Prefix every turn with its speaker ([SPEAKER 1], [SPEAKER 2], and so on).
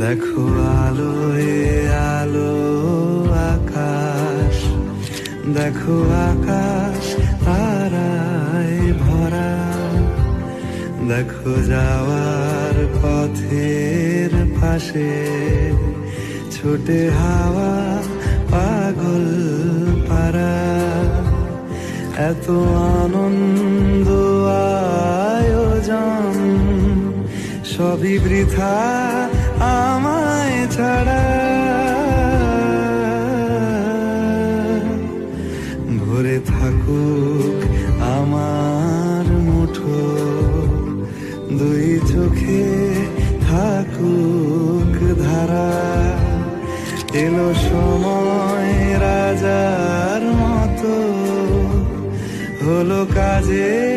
[SPEAKER 1] দেখো আলোয় আলো আকাশ, দেখো আকাশ তারায় ভরা, দেখো যাওয়ার পথের পাশে ছোটে হাওয়া পাগল পারা। এত আনন্দ আয়োজন সবই বৃথা আমায় ছাড়া। ভরে থাকুক আমার মুঠো, দুই চোখে থাকুক ধারা। এলো সময় রাজার মতো, হলো কাজে